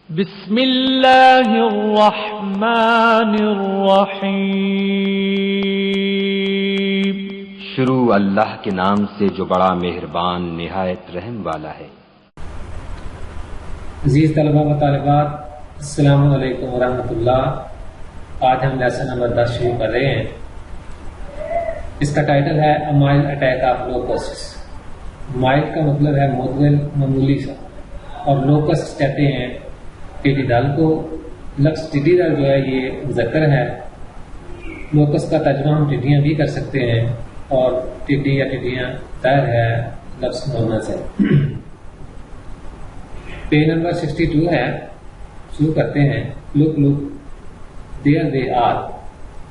بسم اللہ الرحمن الرحیم۔ شروع اللہ کے نام سے جو بڑا مہربان نہایت رحم والا ہے۔ عزیز طلبہ و طالبات، السلام علیکم ورحمۃ اللہ۔ آج ہم لیسن نمبر 10 شروع کر رہے ہیں۔ اس کا ٹائٹل ہے a mild attack of لوکسٹس۔ Mild کا مطلب ہے معتدل، معمولی سا، اور لوکسٹ کہتے ہیں ٹڈی دل کو۔ لفظ ٹڈی دل جو ہے یہ مذکر ہے۔ لوکس کا ترجمہ ہم ٹڈیاں بھی کر سکتے ہیں، اور ٹڈی یا ٹڈیاں طائر ہے، لفظ مونس ہے۔ پیج نمبر 62 ہے، شروع کرتے ہیں۔ لک لک دیئر دے آر،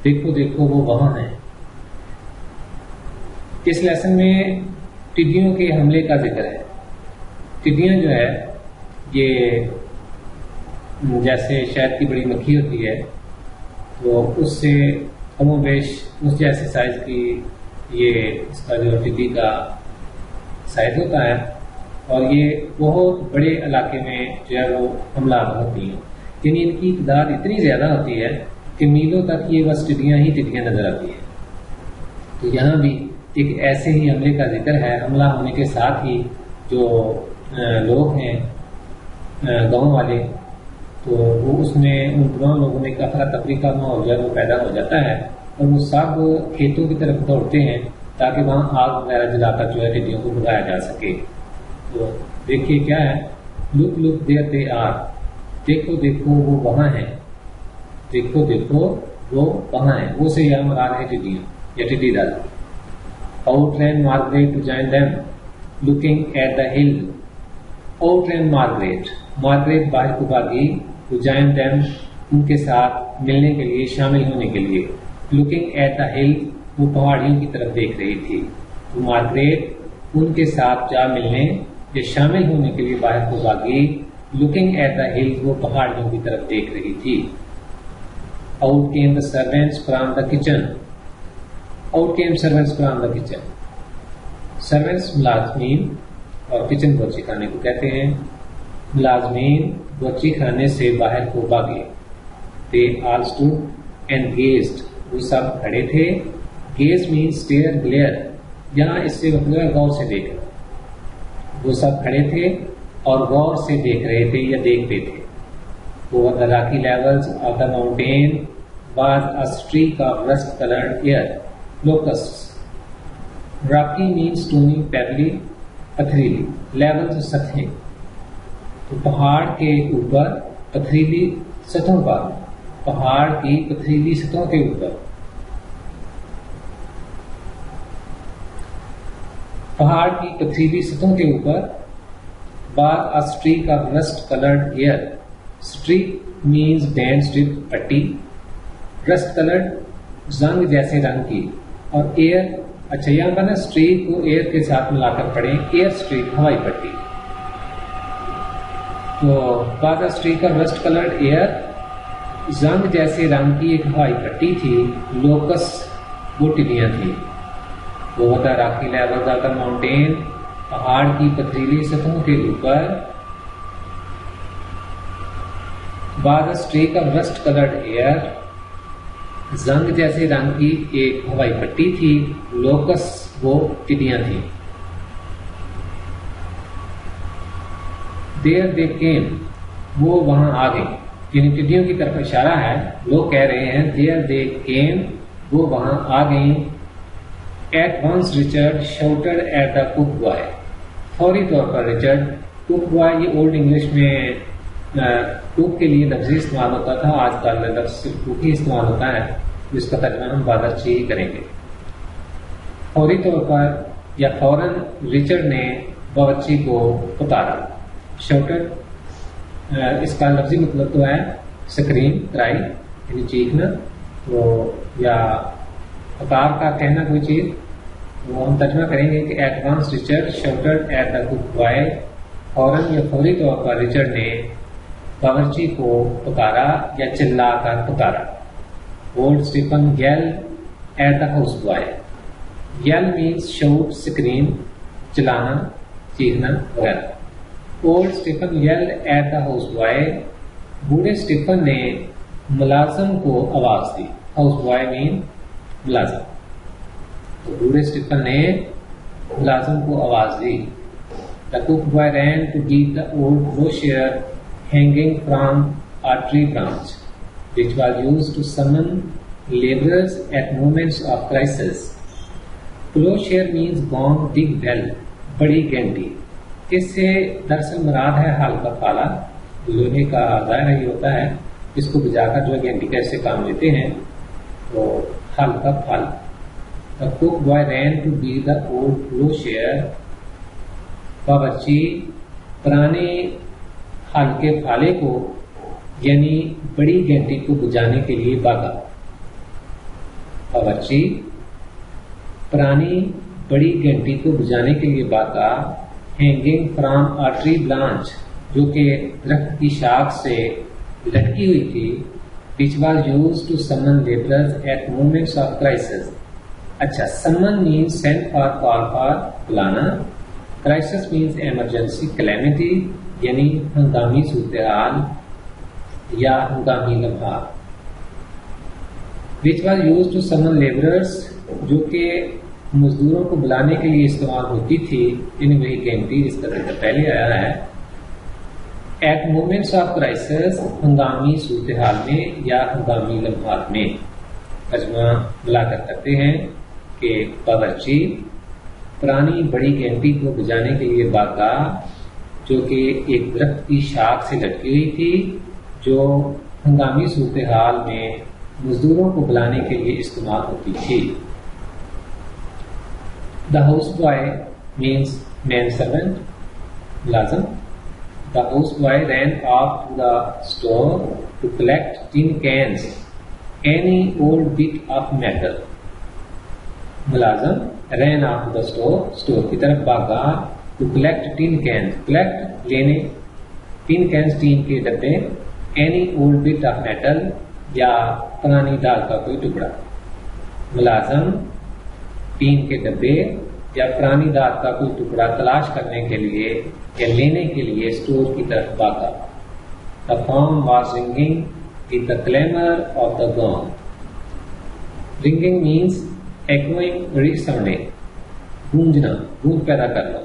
دیکھو دیکھو وہ وہاں ہیں۔ اس لیسن میں ٹڈیوں کے حملے کا ذکر ہے۔ ٹڈیاں جو ہے یہ جیسے شہد کی بڑی مکھی ہوتی ہے، تو اس سے کم و بیش اس جیسے سائز کی یہ اس کا جو ٹڈی کا سائز ہوتا ہے، اور یہ بہت بڑے علاقے میں جو ہے وہ حملہ ہوتی ہیں۔ یعنی ان کی تعداد اتنی زیادہ ہوتی ہے کہ میلوں تک یہ بس ٹڈیاں ہی ٹڈیاں نظر آتی ہیں۔ تو یہاں بھی ایک ایسے ہی حملے کا ذکر ہے۔ حملہ ہونے کے ساتھ ہی جو لوگ ہیں گاؤں والے، تو وہ اس میں ان تمام لوگوں میں ایک افراتفری کا ماحول جو ہے وہ پیدا ہو جاتا ہے، اور وہ سب کھیتوں کی طرف دوڑتے ہیں تاکہ وہاں آگ وغیرہ جلا کر جو ہے ٹڈیوں کو بھگایا جا سکے۔ تو دیکھیے کیا ہے، لک لک دیئر دے آر، دیکھو دیکھو وہ وہاں ہیں، دیکھو دیکھو وہ وہاں ہیں۔ وہ سے یہاں مراد ہے ٹڈیاں یا ٹڈی دل۔ Out ran Margaret to join them looking at the hill. Out ran Margaret, Margaret باہر کو بھاگی، ٹو جوائن دیم ان کے ساتھ ملنے کے لیے، شامل ہونے کے لیے۔ لوکنگ ایٹ دا ہل، وہ پہاڑیوں کی طرف دیکھ رہی تھی۔ تو مارگریٹ ان کے ساتھ جا ملنے یا شامل ہونے کے لیے باہر کو بھاگی۔ لوکنگ ایٹ دا ہل، وہ پہاڑیوں کی طرف دیکھ رہی تھی۔ Out came the servants from the kitchen. Out came servants from the kitchen. Servants ملازمین، اور کچن باورچی خانے کو کہتے ہیں۔ ملازمین باورچی خانے سے باہر کو بھاگے۔ دے آل اسٹوڈ اینڈ گیزڈ، وہ سب کھڑے تھے۔ گیز مین اسٹیئر، گلیئر، یہاں اس سے مطلب ہے غور سے دیکھنا۔ وہ سب کھڑے تھے اور غور سے دیکھ رہے تھے یا دیکھتے تھے۔ Over the rocky levels of the mountain was a streak of rust-colored air. Locusts. Rocky means stony, pebbly, پتھریلی۔ Levels سطحیں، تو پہاڑ کے اوپر پتھریلی سطحوں پر، پہاڑ کی پتھریلی سطحوں کے اوپر، پہاڑ کی پتھریلی سطحوں کے اوپر was a streak of rust-colored air. Streak means band strip, پٹی۔ رسٹ کلرڈ، زنگ جیسے رنگ کی، اور ایئر، اچھا یہاں پر نا اسٹریک کو ایئر کے ساتھ ملا کر پڑھیں، ایئر اسٹریک، ہوائی پٹی۔ تو بعض اسٹریک اور رسٹ کلرڈ ایئر، زنگ جیسے رنگ کی ایک ہوائی پٹی تھی۔ لوکس، وہ ٹڈیاں تھیں۔ وہ ہوتا راکی لیول کا ماؤنٹین، پہاڑ کی پتھریلی سطحوں کے اوپر۔ بعد streak of rust coloured air, زنگ جیسے رنگ کی ایک ہوائی پٹی تھی۔ لوکس، وہ ٹڈیاں تھیں۔ دیر دے کیم، وہ وہاں آ گئی، یعنی ٹڈیوں کی طرف اشارہ ہے۔ لوگ کہہ رہے ہیں دیر دے کیم، وہ وہاں آ گئیں۔ At once Richard shouted at the cook boy, فوری طور پر ریچرڈ، کوک بوائے یہ اولڈ انگلش میں کوک کے لیے لفظی استعمال ہوتا تھا، آج کل لفظ صرف کوک ہی استعمال ہوتا ہے، جس کا ترجمہ ہم بازرچی ہی کریں گے۔ فوری طور پر یا فوراً رچرڈ نے باورچی کو پکارا۔ شاؤٹڈ، اس کا لفظی مطلب تو ہے سکریم، کرائی، یعنی چیخنا، تو یا پکار کا کہنا کوئی چیز، وہ ہم ترجمہ کریں گے کہ at once Richard shouted at the cook boy, فوراً یا فوری طور پر رچرڈ نے باورچی کو پکارا یا چلا کر پکارا۔ اولڈ اسٹیفن یل ایٹ دا ہاؤس بوائے۔ یل مینس شاؤٹ، سکریم، چلانا، چیخنا وغیرہ۔ Old Stephen yelled at the houseboy, بوڑھے اسٹیفن نے ملازم کو آواز دی. ہاؤس بوائے مین ملازم. تو بوڑھے اسٹیفن نے ملازم کو آواز دی. The cook boy ran to get the old crosier hanging from a tree branch, which was used to summon laborers at moments of crisis. Crosier means gong, big bell, بڑی گھنٹی. اس سے دراصل مراد ہے ہل کا پھالا. لوہے کا ظاہر ہی ہوتا ہے، اس کو بجا کر جو ہے گھنٹی کا سے کام لیتے ہیں. تو ہل کا پھالا. The cook boy ran to get the old crosier. باورچی پرانے ہل کے پھالے کو یعنی بڑی گھنٹی کو بجانے کے لیے بھاگا. باورچی پرانی بڑی گھنٹی کو بجانے کے لیے بھاگا. Hanging from a tree branch, جو کہ درخت کی شاخ سے لٹکی ہوئی تھی. which was used to summon laborers at moments of crisis. اچھا، summon means send for, call for, بلانا. Crisis means emergency, calamity یعنی ہنگامی صورتحال یا ہنگامی لمحہ. which was used to summon laborers، جو کہ مزدوروں کو بلانے کے لیے استعمال ہوتی تھی، یعنی وہی گھنٹی جس کا ذکر پہلے آیا ہے. at moments of crisis، ہنگامی صورتحال میں یا ہنگامی لمحات میں. ترجمہ ملا کر کرتے ہیں کہ باورچی پرانی بڑی گھنٹی کو بجانے کے لیے بھاگا، جو کہ ایک درخت کی شاخ سے لٹکی ہوئی تھی، جو ہنگامی صورتحال میں مزدوروں کو بلانے کے لیے استعمال ہوتی تھی. The house boy means man servant، ملازم. The house boy ran off to the store to collect tin cans, any old bit of metal. ملازم ran off to the store، store کی طرف بھاگا. to collect tin cans، collect لینے، tin cans ten کے ڈبے. any old bit of metal یا پرانی دال کا کوئی ٹکڑا. ملازم ٹین کے ڈبے یا پرانی دال کا کوئی ٹکڑا تلاش کرنے کے لیے یا لینے کے لیے اسٹور کی طرف بھاگا. The phone was ringing with the clamor of the gong. Ringing means echoing, resounding، گونجنا، گونج پیدا کرنا.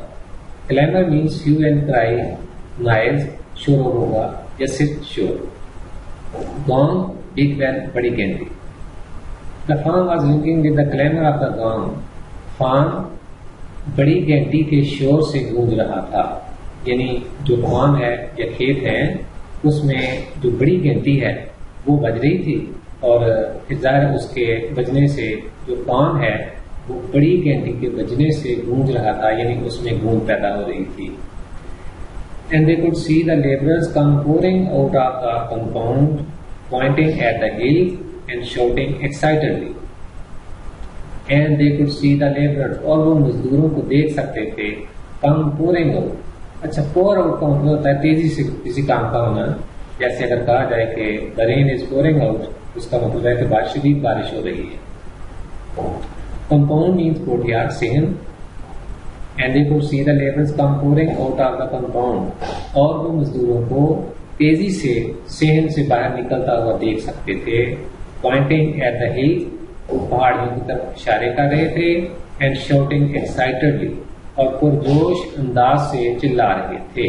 Clamor means hue and cry، noise، شور ہوگا یا صرف شور. Gong، big bell، بڑی گھنٹی. The farm was ringing with the clamor of the gong. Farm بڑی گھنٹی کے شور سے گونج رہا تھا، یعنی جو فارم ہے یا کھیت ہے اس میں جو بڑی گھنٹی ہے وہ بج رہی تھی، اور ظاہر اس کے بجنے سے جو فارم ہے وہ بڑی گھنٹی کے بجنے سے گونج رہا تھا، یعنی اس میں گونج پیدا ہو رہی تھی. And they could see the laborers come pouring out of the compound, pointing at the hills and shouting excitedly. And they could see the laborers، اور وہ مزدوروں کو دیکھ سکتے تھے. come pouring out، اچھا pour out کا مطلب ہوتا ہے تیزی سے کسی کام کا ہونا. جیسے اگر کہا جائے کہ the rain is pouring out، اس کا مطلب ہے کہ بارش، شدید بارش ہو رہی ہے. compound means courtyard، صحن. and they could see the laborers come pouring out of the compound، اور وہ مزدوروں کو تیزی سے صحن سے باہر نکلتا ہوا دیکھ سکتے تھے. pointing at the hills، پہاڑیوں کی طرف اشارے کر رہے تھے. and shouting excitedly، اور پرجوش انداز سے چلا رہے تھے.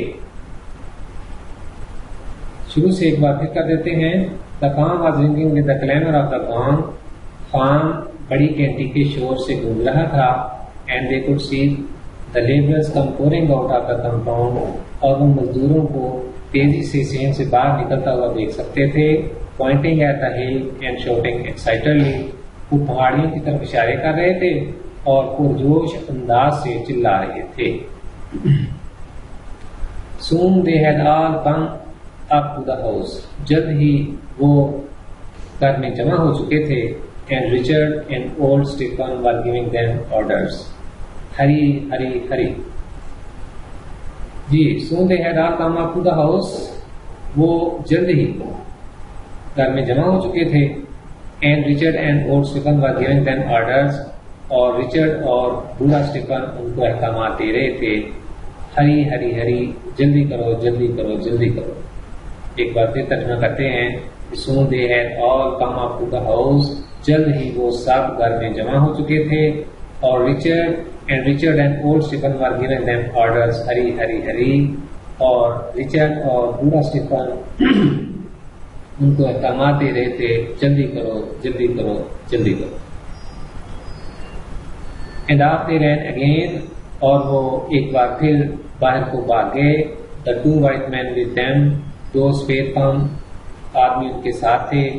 شروع سے ایک بار پھر کر دیتے ہیں. the farm was ringing with the clamor of the gong. farm بڑی گھنٹی کے شور سے گونج رہا تھا. and they could see the laborers come pouring out of the compound، اور وہ مزدوروں کو تیزی سے صحن سے باہر نکلتا ہوا دیکھ سکتے تھے. pointing at the hill and shouting excitedly، وہ پہاڑیوں کی طرف اشارے کر رہے تھے اور پرجوش انداز سے چلا رہے تھے. soon they had all come up to the house، جلد ہی وہ گھر میں جمع ہو چکے تھے. and Richard and old Stephen were giving them orders. Hari Hari Hari. G soon they had all come up to the house، وہ جلد ہی گھر میں جمع ہو چکے تھے. and Richard and old Stephen were giving them orders، اور Richard اور بوڑھا اسٹیفن ان کو احکامات دے رہے تھے. ہری ہری ہری، جلدی کرو جلدی کرو جلدی کرو. ایک بار پھر ترجمہ کرتے ہیں. Soon they had all come up to the house. جلد ہی وہ سب گھر میں جمع ہو چکے تھے. اور Richard and old Stephen were giving them orders. ہری ہری ہری. اور ریچرڈ اور بوڑھا اسٹیفن ان کو احکامات دے رہے تھے, جلدی کرو جلدی کرو جلدی کرو. And off they ran again. اور وہ ایک بار پھر باہر کو بھاگ گئے. The two white men with them. دو سفید فام آدمی ان کے ساتھ تھے.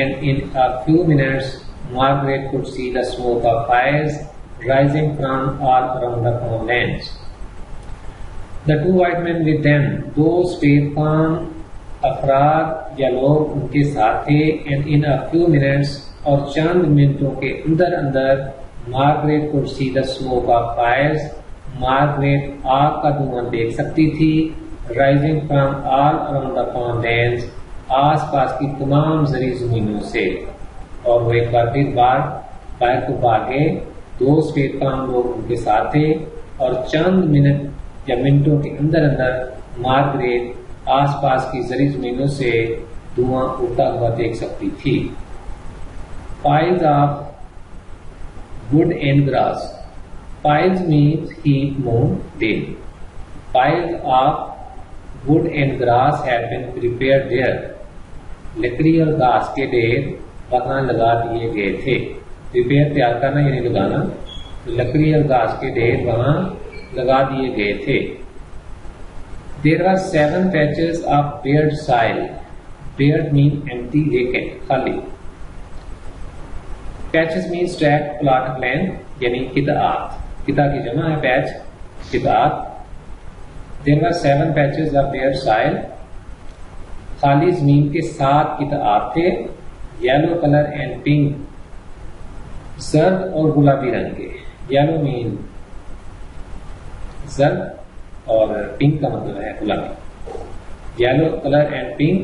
And in a few minutes Margaret could see the smoke of fires rising from all around the farmlands. The two white men with them. دو سفید فام افراد یا لوگ ان کے ساتھ تھے. And in a few minutes اور چند منٹوں کے اندر اندر Margaret could see the smoke of fires. Margaret آگ کا دھواں دیکھ سکتی تھی. Rising from all around the farmlands. آس پاس کی تمام زرعی زمینوں سے. اور وہ ایک بار پھر باہر کو بھاگے. دو سفید فام لوگ ان کے ساتھ تھے اور چند منٹ یا منٹوں کے اندر اندر مارگریٹ آس پاس کی زرعی زمینوں سے دھواں اڑتا ہوا دیکھ سکتی تھی. Piles of wood and grass. Piles means heap mown daily. Piles of wood and grass have been prepared there. لکڑی اور گھاس کے ڈھیر وہاں لگا دیے گئے تھے. پریپیئر تیار کرنا یعنی لگانا. لکڑی اور گھاس کے ڈھیر وہاں لگا دیے گئے تھے. There were 7 patches of bared soil. Bared means empty, vacant, خالی. Patches means tract, plot of land یعنی قطعات. قطع کی جمع ہے پیچ, قطعات. There were 7 patches of bare soil. خالی زمین کے 7 قطعات تھے. Yellow color and pink. زرد اور گلابی رنگ کے. Yellow mean زرد اور پنک کا مطلب ہے گلابی. Yellow color and pink.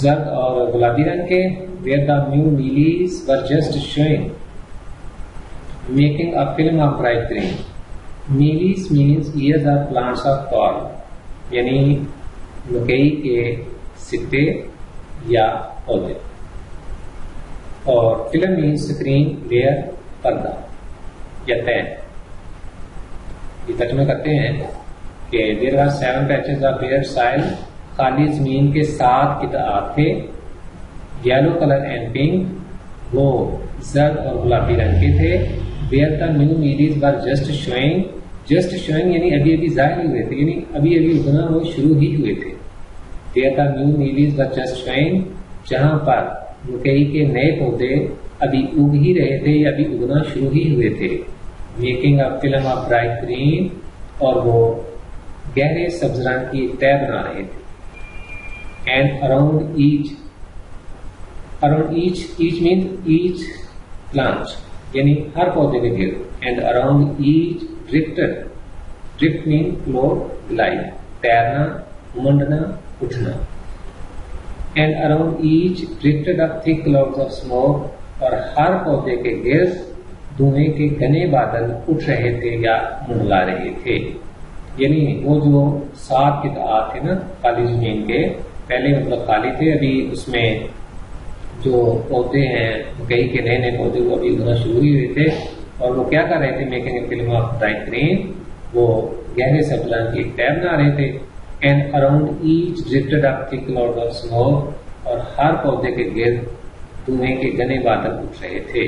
زرد اور گلابی رنگ کے. Where the new lilies were just showing. Making a film of bright green. Lilies means ears of plants of corn. یعنی مکئی کے سٹے یا پودے. اور فلم means screen, لیئر, پردہ یا تین. یہ ترجمہ کرتے ہیں کہ there were 7 patches of bare soil. خالی زمین کے 7 قطعات تھے. یلو کلر اینڈ پنک وہ زرد اور گلابی رنگ کے تھے. Where the new lilies were just showing. Just showing یعنی ابھی ابھی ظاہر ہی ہوئے تھے, یعنی ابھی ابھی اگنا وہ شروع ہی ہوئے تھے. Where the new lilies were just showing. جہاں پر مکئی کے نئے پودے ابھی اگ ہی رہے تھے یا ابھی اگنا شروع ہی ہوئے تھے. Making a film of bright green. اور وہ گہرے سبز رنگ کی ایک طے بنا رہے تھے. And around each means each plant یعنی ہر پودے کے گرد. And around each drifted. Drift means float, glide, تیرنا, منڈنا, اٹھنا. And around each drifted up thick clouds of smoke. اور ہر پودے کے گرد دھوئیں کے گھنے بادل اٹھ رہے تھے یا منڈلا رہے تھے. یعنی وہ جو 7 قطعات تھے نا خالی زمین کے, پہلے مطلب خالی تھے, ابھی اس میں جو پودے ہیں مکئی کے نئے نئے پودے وہ ابھی اگنا شروع ہی ہوئے تھے. اور وہ کیا کر رہے تھے, making a film of bright green. وہ گہرے سبز رنگ کی ایک طے بنا رہے تھے. اینڈ اراؤنڈ ایچ ڈرفٹڈ اپ تھک کلاؤڈ آف اسموک. اور ہر پودے کے گرد دھوئیں کے گھنے بادل اٹھ رہے تھے.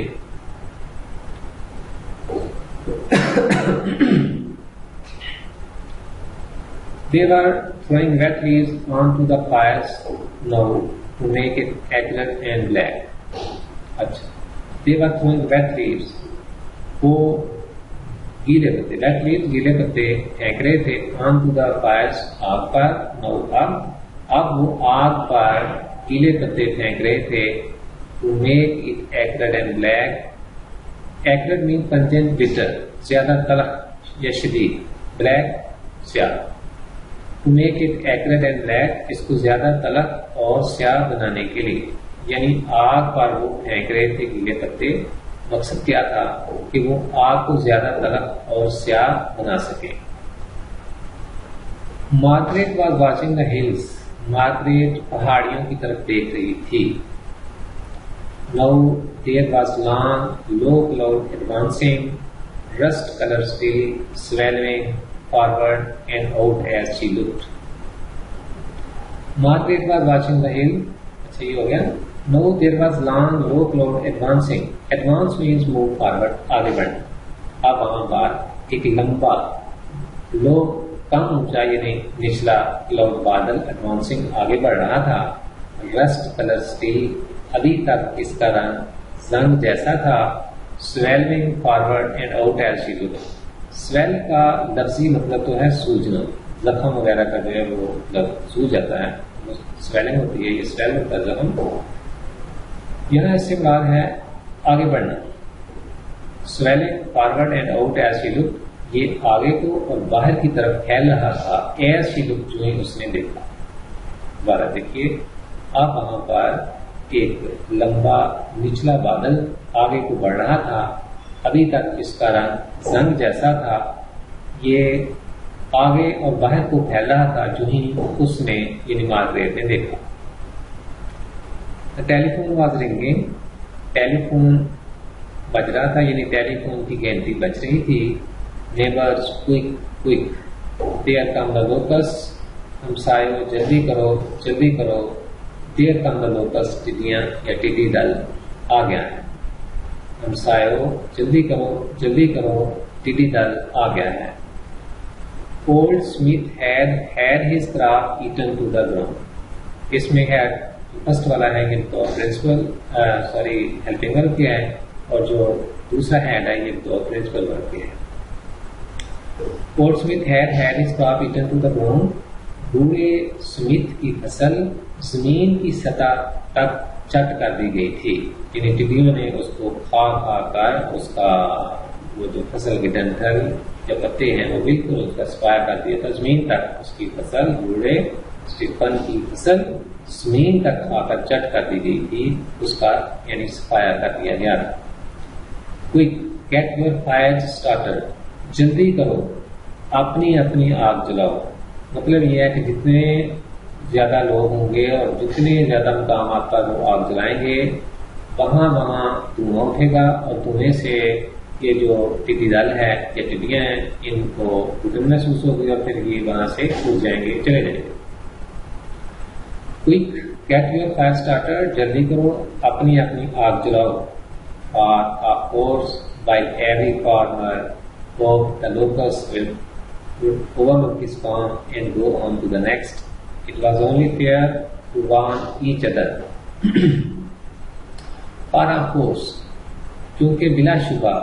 They were throwing wet leaves onto the fires now to make it accurate and black. اچھا, they were throwing wet leaves. وہ گیلے پتے, wet leaves گیلے پتے پھینک رہے تھے. onto the fires آگ پر. now اب وہ آگ پر گیلے پتے پھینک رہے تھے. to make it accurate and black. accurate means pungent, bitter, زیادہ تلخ یا شدید. black سیاہ. to make it accurate and black, اس کو زیادہ تلخ اور سیاہ بنانے کے لیے. یعنی آگ پر وہ پھینک رہے تھے گیلے پتے. مقصد کیا تھا کہ وہ آگ کو زیادہ تلخ اور سیاہ بنا سکے. Margaret was watching the hills. Margaret پہاڑیوں کی طرف دیکھ رہی تھی. Now there was long, low cloud advancing, rust-colored still swallowing forward and out as she looked. Margaret was watching the hill. اچھا یہ ہو گیا. Now there was long, low cloud advancing. Advance means move forward, آگے بڑھنا. اب وہاں پر ایک لمبا لو کم اونچا یعنی نچلا کلاؤڈ بادل ایڈوانسنگ آگے بڑھ رہا تھا. رسٹ کلر اسٹیل ابھی تک اس کا رنگ زنگ جیسا تھا. Swelling forward and out as she looked. Swell کا لفظی مطلب تو ہے سوجنا, زخم وغیرہ کا جو ہے وہ سوج جاتا ہے, سویلنگ ہوتی ہے, یہ سویل ہوتا ہے زخم. یہاں اس سے مراد ہے آگے بڑھنا. Swelling forward and out as she looked, یہ آگے کو اور باہر کی طرف پھیل رہا تھا. ایز شی لکڈ جو ہی اس نے دیکھا. دوبارہ دیکھیے, آپ وہاں پر ایک لمبا نچلا بادل آگے کو بڑھ رہا تھا. ابھی تک اس کا رنگ زنگ جیسا تھا. یہ آگے اور باہر کو پھیل رہا تھا جو ہی اس نے یعنی مارگریٹ نے دیکھا. Telephone was ringing. Telephone بج رہا تھا یعنی ٹیلی فون کی گھنٹی بج رہی تھی. نیبرز کوئک کوئک, دیر کم دا لوکس. ہمسایوں جلدی کرو جلدی کرو. دیر کم دا لوکس, ٹڈیاں یا ٹڈی دل آ گیا ہے. ہمسایوں جلدی کرو جلدی کرو, ٹڈی دل آ گیا ہے. Old Smith had his craft eaten to the ground. اس میں ہے فرسٹ والا ہے یہ تو پرنسپل ہیلپنگ ورب کیا ہے, اور جو دوسرا ہیڈ ہے یہ تو پرنسپل ورب کیا ہے. Old Smith had his crop eaten to the ground. بوڑھے سمتھ کی فصل زمین کی سطح تک چٹ کر دی گئی تھی. یعنی ٹڈیوں نے اس کو کھا کھا کر اس کا وہ جو فصل کے ڈنٹل یا پتے ہیں وہ بالکل اس کا سفایا کر دیا تھا. زمین تک اس کی فصل, بوڑھے اسٹیفن کی فصل زمین تک کھا کر چٹ کر دی گئی تھی. اس کا یعنی سفایا کر دیا گیا تھا. Quick get your fire starter. جلدی کرو اپنی اپنی آگ جلاؤ. مطلب یہ ہے کہ جتنے زیادہ لوگ ہوں گے اور جتنے زیادہ مقامات پر وہ آگ جلائیں گے وہاں وہاں دھواں اٹھے گا, اور دھوئیں سے یہ جو ٹڈی دل ہے یا ٹڈیاں ہیں ان کو گھٹن محسوس ہوگی اور پھر یہ وہاں سے کود جائیں گے, چلے جائیں گے. Quick get your fire starter. جلدی کرو اپنی اپنی آگ جلاؤ. Far off course by every farmer hope the locusts will overlook his farm and go on to the next. It was only fair to warn each other. For of course, کیونکہ بلا شبہ,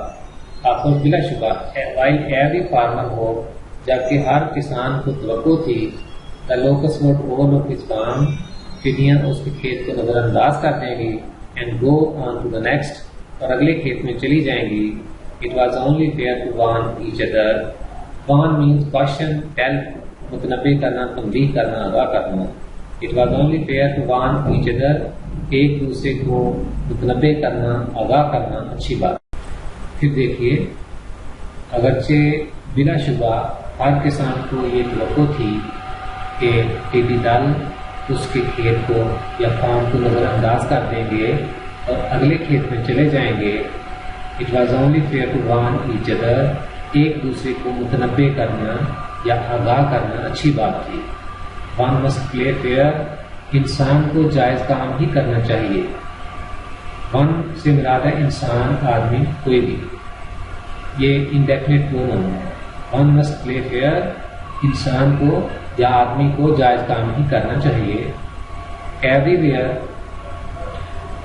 آپ کو بلا شبہ, while every farmer hoped, جبکہ ہر کسان کو توقع تھی, the locust would overlook his farm, ٹڈیاں اس کے کھیت کو نظر انداز کر دیں گی, and go on to the next, اور اگلے کھیت میں چلی جائیں گی. It was only fair to warn each other. Warn means caution, tell, متنبہ کرنا, تنبیہ کرنا, آگاہ کرنا. It was only fair to warn each other. ایک دوسرے کو متنبہ کرنا, آگاہ کرنا اچھی بات. پھر دیکھیے, اگرچہ بلا شبہ ہر کسان کو یہ توقع تھی کہ ٹڈی دل اس کے کھیت کو یا فارم کو نظر انداز کر دیں گے اور اگلے کھیت میں چلے جائیں گے. It was only fair to warn each other. ایک دوسرے کو متنبہ کرنا یا آگاہ کرنا اچھی بات تھی. One must play fair. انسان کو جائز کام ہی کرنا چاہیے. ون سے مراد ہے انسان, آدمی, کوئی بھی. یہ انڈیفینٹ پروناؤن ہے. One must play fair. انسان کو یا آدمی کو جائز کام ہی کرنا چاہیے. Everywhere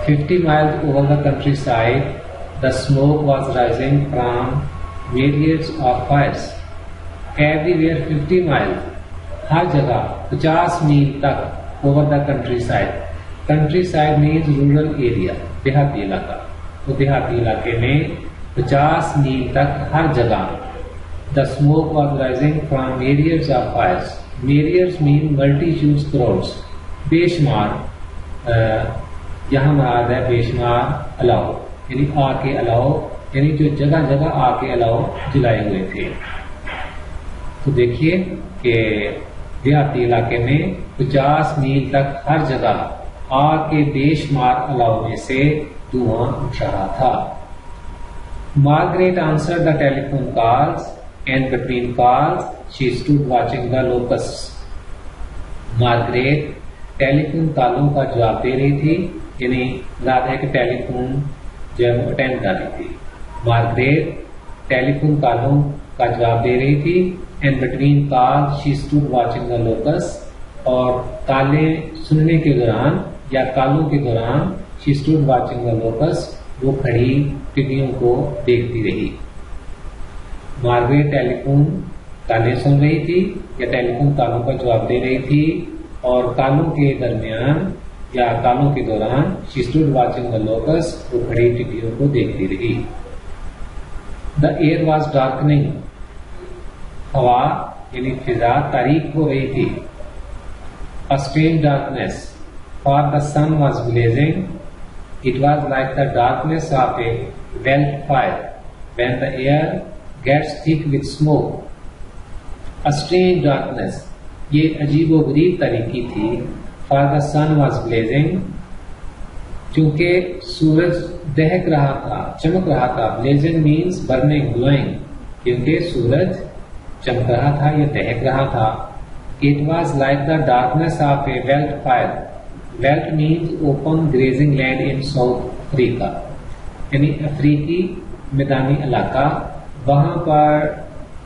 50 miles over the countryside the smoke was rising from myriads of fires. Everywhere 50 miles, ہر جگہ 50 میل تک. over the countryside. countryside means rural area, دیہاتی علاقہ. تو دیہاتی علاقے میں 50 میل تک ہر جگہ. the smoke was rising from myriads of fires. myriads mean multitudes, crowds. بے شمار, یہاں مراد ہے بے شمار الاؤ, یعنی آ کے الاؤ, یعنی جو جگہ جگہ آ کے الاؤ جلائے ہوئے تھے. تو دیکھیے کہ دیہاتی علاقے میں 50 میل تک ہر جگہ آگ کے بے شمار الاؤ میں سے دھواں اٹھ رہا تھا. Margaret answered the telephone calls and between calls she stood watching the locusts. Margaret telephone کالوں کا جواب دے رہی تھی, یعنی رات ہے کہ ٹیلی فون جو اٹینڈ کر رہی تھی. مارگریٹ ٹیلی فون کالوں کا جواب دے رہی تھی. And between call she stood watching the locus, اور کالیں سننے کے دوران یا کالوں کے دوران شی اسٹوڈ واچنگ دا لوکس, وہ کھڑی ٹڈیوں کو دیکھتی رہی. مارگریٹ ٹیلی فون کالیں سن رہی تھی یا ٹیلی فون کالوں کا جواب دے رہی تھی, اور کالوں کے درمیان یا کالوں کے دوران شی اسٹوڈ واچنگ دا لوکس, وہ کھڑی ٹڈیوں کو دیکھتی رہی. دا ایئر واز ڈارکننگ, ہوا یعنی فضا تاریک ہو رہی تھی. A strange darkness, for the sun was blazing. It was like the darkness of a wildfire when the air gets thick with smoke. A strange darkness, یہ عجیب و غریب تاریکی تھی. For the sun was blazing, چونکہ سورج دہک رہا تھا, چمک رہا تھا. Blazing means burning, glowing, کیونکہ سورج چمک رہا تھا یا دہک رہا تھا. It was like the darkness of a wildfire. Veldt means open grazing land in South Africa, یعنی افریقی میدانی علاقہ. وہاں پر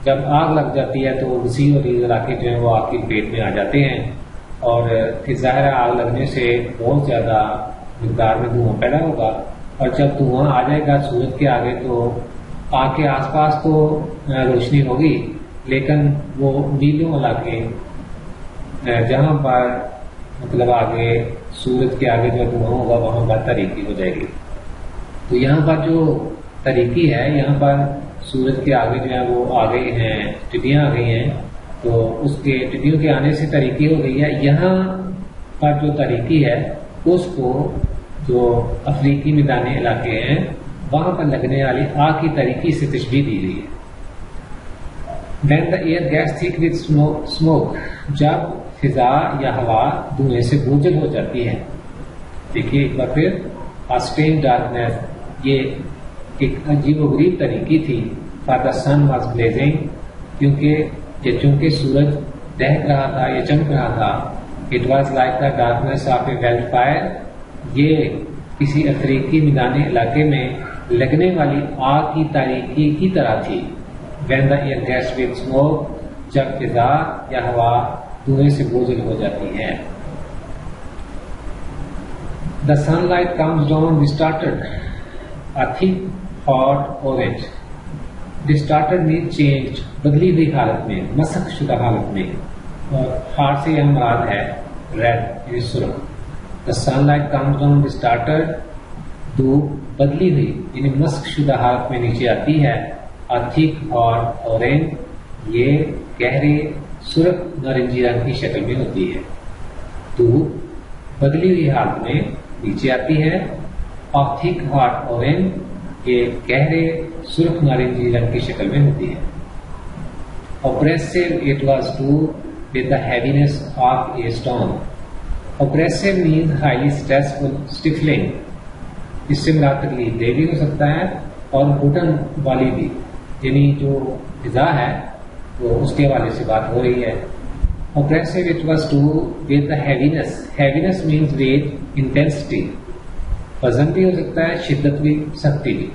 جب آگ لگ جاتی ہے تو وسیع اور ریز علاقے جو ہیں وہ آگ کی پیٹ میں آ جاتے ہیں, اور پھر ظاہر ہے آگ لگنے سے بہت زیادہ مقدار میں دھواں پیدا ہوگا, اور جب دھواں آ جائے گا سورج کے آگے تو آگ کے آس پاس تو روشنی ہوگی, لیکن وہ نیلوں علاقے جہاں پر مطلب آگے سورج کے آگے جو دھواں ہوگا وہاں پر تاریکی ہو جائے گی. تو یہاں پر جو تاریکی ہے, یہاں پر سورج کے آگے جو ہے وہ آ گئے ہیں, ٹڈیاں آ گئی ہیں, تو اس کے ٹڈیوں کے آنے سے تاریکی ہو گئی ہے. یہاں پر جو تاریکی ہے اس کو جو افریقی میدانی علاقے ہیں وہاں پر لگنے والی آگ کی تاریکی سے تشبیہ دی گئی ہے. When the air gets thick with smoke, جب فضا یا ہوا دھوئیں سے بوجھل ہو جاتی ہے. دیکھیے ایک بار پھر, A strange darkness, یہ ایک عجیب و غریب طریقی تھی. For the sun was blazing, چونکہ سورج دہک رہا تھا یا چمک رہا تھا. It was like the darkness of a wildfire, یہ کسی افریقی میدانی علاقے میں لگنے والی آگ کی تاریکی کی طرح تھی. When the air gets with smoke, جب فضا یا ہوا دھوئیں سے بوجھل ہو جاتی ہے. The sunlight comes down distorted, a thick, hot orange. Distorted means changed, بدلی ہوئی حالت میں, مسخ شدہ حالت میں, اور hot سے یہ مراد ہے red, یعنی سرخ. The sunlight comes down distorted, دھوپ بدلی ہوئی یعنی مسخ شدہ حالت میں نیچے آتی ہے. A thick, hot orange, یہ گہرے سرخ نارنجی رنگ کی شکل میں ہوتی ہے. دھوپ بدلی ہوئی حالت میں نیچے آتی ہے. اور thick, hot orange, یہ گہرے سرخ نارنجی رنگ کی شکل میں ہوتی ہے. Oppressive it was too, with the heaviness of a storm. Oppressive means highly stressful, stifling. اس سے مراد تکلیف دہ بھی ہو سکتا ہے اور گھٹن والی بھی, یعنی جو فضا ہے وہ اس کے حوالے سے بات ہو رہی ہے. Oppressive it was too, with the heaviness. Heaviness means weight, intensity. وزن بھی ہو سکتا ہے, شدت بھی, سختی بھی.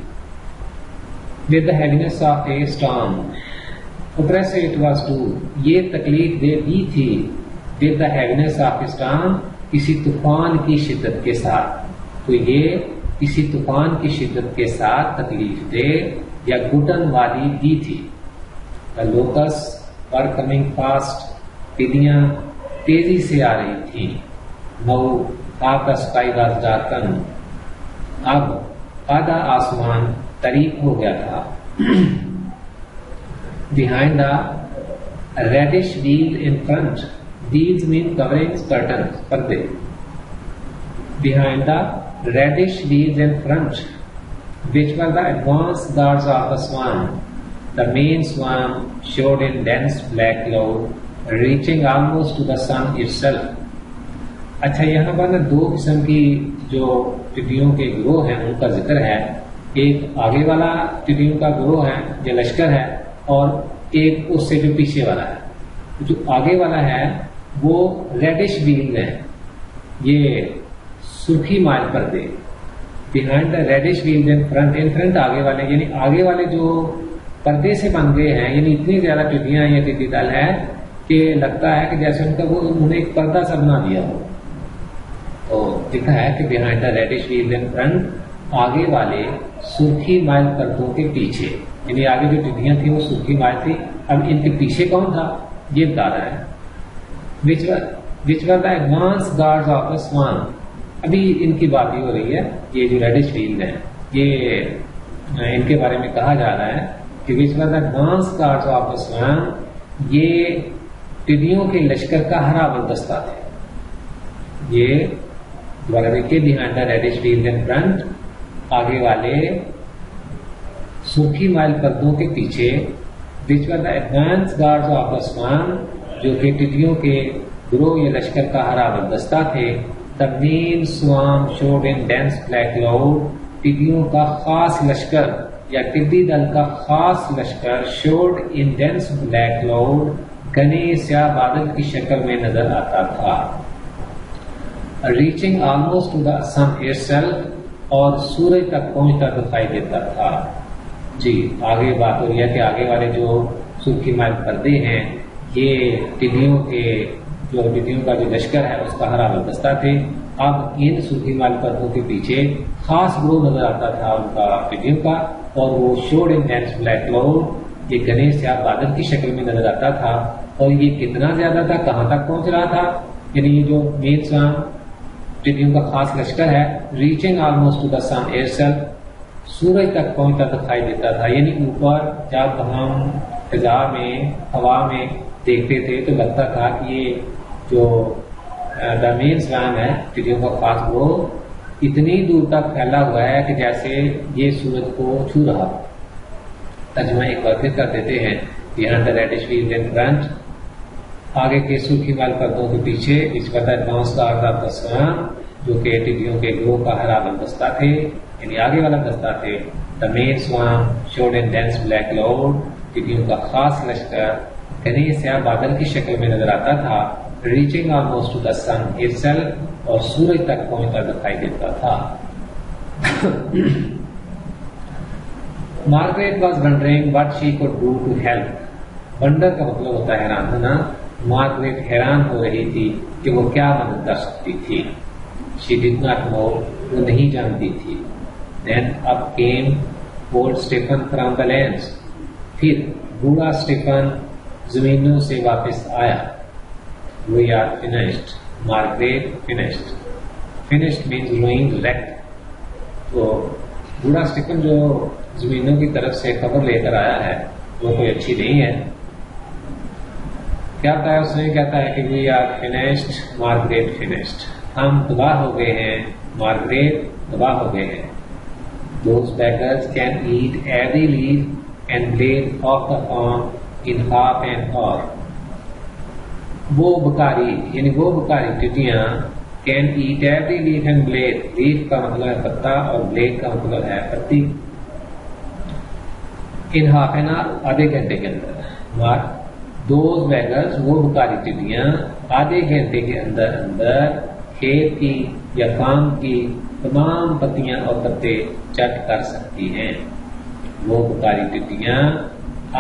With the heaviness of a storm. Oppressive it was too, یہ تکلیف دہ بھی تھی. With the heaviness of a storm, کسی طوفان کی شدت کے ساتھ. تو یہ کسی طوفان کی شدت کے ساتھ تکلیف دہ یا گھٹن والی بھی تھی. The locusts were coming fast, ٹڈیاں تیزی سے آ رہی تھیں. Now half the sky was darkened, اب آدھا آسمان تاریک ہو گیا تھا. Behind the reddish wheels in front, wheels mean coverings, curtains, پردے. Behind the reddish wheels in front, which were the advance guards of the swarm. The main swarm showed in dense black cloud reaching almost to the sun itself. اچھا یہاں پر نا دو قسم کی جو ٹڈیوں کے گروہ ہیں ان کا ذکر ہے. ایک آگے والا ٹڈیوں کا گروہ ہے یا لشکر ہے اور ایک اس سے جو پیچھے والا ہے. جو آگے والا ہے وہ ریڈش ویل ہے, یہ سرخی مائل پردے. behind the reddish wheels in front آگے والے یعنی آگے والے جو پردے سے بن گئے ہیں, یعنی اتنی زیادہ ٹڈیاں یا ٹڈی دل ہے کہ لگتا ہے کہ جیسے ان کا وہ انہوں نے ایک پردہ سا بنا دیا ہو. تو لکھا ہے کہ behind the reddish wheels in front, آگے والے سرخی مائل پردوں کے پیچھے, یعنی آگے جو ٹڈیاں تھیں وہ سرخی مائل تھی. اب ان کے پیچھے کون تھا یہ بتا رہا ہے. which were the advance guards of the swan. ابھی ان کی بات ہی ہو رہی ہے. یہ جو ریڈش ویل ہیں یہ ان کے بارے میں کہا جا رہا ہے کہ which were the advance guards of the swan, یہ ٹڈیوں کے لشکر کا ہرا بردستہ تھے. یہ دوبارہ دیکھیے behind the reddish wheels in front, آگے والے سرخی مائل پردوں کے پیچھے. which were the advance guards of the swan, جو کہ ٹڈیوں کے گروہ یا لشکر کا ہرا بردستہ تھے. The main swarm showed in dense black cloud, ٹڈیوں کا خاص لشکر یا ٹڈی دل کا خاص لشکر showed in dense black cloud, گھنے سیاہ بادل کی شکل میں نظر آتا تھا. reaching almost to the sun itself, اور سورج تک پہنچتا دکھائی دیتا تھا. جی آگے بات ہو رہی ہے کہ آگے والے جو سرخی مائل پردے ہیں یہ ٹڈیوں کا جو لشکر ہے اس کا ہرا بردستہ تھے. اب ان سرخی مائل پردوں کے پیچھے خاص گروہ نظر آتا تھا ان کا ٹڈیوں کا, اور وہ showed in dense black cloud, یہ گھنے سیاہ بادل کی شکل میں نظر آتا تھا. اور یہ کتنا زیادہ تھا, کہاں تک پہنچ رہا تھا, یعنی یہ جو مین سوام ٹڈیوں کا خاص لشکر ہے reaching almost to the sun itself, سورج تک پہنچتا دکھائی دیتا تھا. یعنی اوپر جب ہم فضا میں ہوا میں دیکھتے تھے تو لگتا تھا کہ یہ جو دا مین سوام ہے ٹڈیوں کا خاص وہ اتنی دور تک پھیلا ہوا ہے کہ جیسے یہ سورج کو چھو رہا. ترجمہ ایک بار پھر کر دیتے ہیں. behind the reddish wheels in front, آگے کے سرخی مائل پردوں کے پیچھے اس پر ایڈوانس گارڈ آف دا سوام, جو کہ ٹڈیوں کے گروہ کا ہرا بند دستہ تھے, یعنی آگے والا دستہ تھے. The main swarm showed in dense black cloud, ٹڈیوں کا خاص لشکر گھنے سیاہ بادل کی شکل میں نظر آتا تھا. Reaching almost to the sun itself, اور سورج تک پہنچتا دکھائی دیتا تھا. Margaret was wondering what she could do to help. Wonder کا مطلب ہوتا ہے حیران ہونا. مارگریٹ حیران ہو رہی تھی کہ وہ کیا مدد کر سکتی تھی. شی ڈڈ ناٹ نو, وہ نہیں جانتی تھی. Then up came old Stephen from the lands, پھر بوڑھا اسٹیفن زمینوں سے واپس آیا. We are finished. Margaret finished. Finished means ruined, wrecked. تو بوڑھا اسٹیفن جو زمینوں کی طرف سے خبر لے کر آیا ہے وہ کوئی اچھی نہیں ہے. کیا کہا اس نے, کہتا ہے کہ we are finished, Margaret finished. ہم تباہ ہو گئے ہیں, مارگریٹ تباہ ہو گئے ہیں. Those beggars can eat every leaf and blade of the palm in half an hour. وہ بکاری یعنی وہ بکاری ٹڈیاں can eat every leaf and blade. Leaf کا مطلب ہے پتا اور بلیڈ کا مطلب ہے پتی. ان ہاف این آور, آدھے گھنٹے کے اندر. دوز بیگرز, وہ بکاری ٹڈیاں آدھے گھنٹے کے اندر کھیت کی یا کام کی تمام پتیاں اور پتے چٹ کر سکتی ہیں. وہ بکاری ٹڈیاں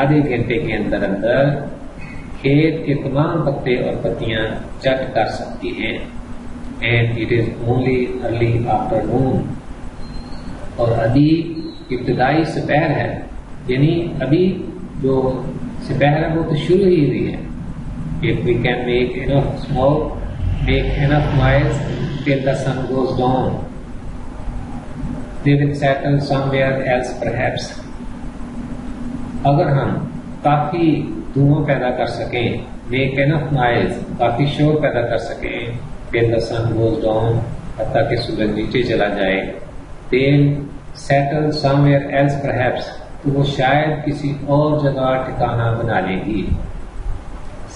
آدھے گھنٹے کے اندر کھیت کے تمام پتے اور پتیاں چٹ کر سکتی ہیں. And it is only early afternoon, اور ابھی ابتدائی سپہر ہے, یعنی ابھی جو سپہر ہے وہ تو شروع ہی ہوئی ہے. If we can make enough smoke, make enough noise till the sun goes down, they will settle somewhere else perhaps. اگر ہم کافی دھواں پیدا کر سکیں, میک اینف نوائز, کافی شور پیدا کر سکیں, till the sun goes down, حتیٰ کہ سورج نیچے چلا جائے, they'll settle somewhere else perhaps, تو وہ شاید کسی اور جگہ ٹھکانہ بنا لیں گی.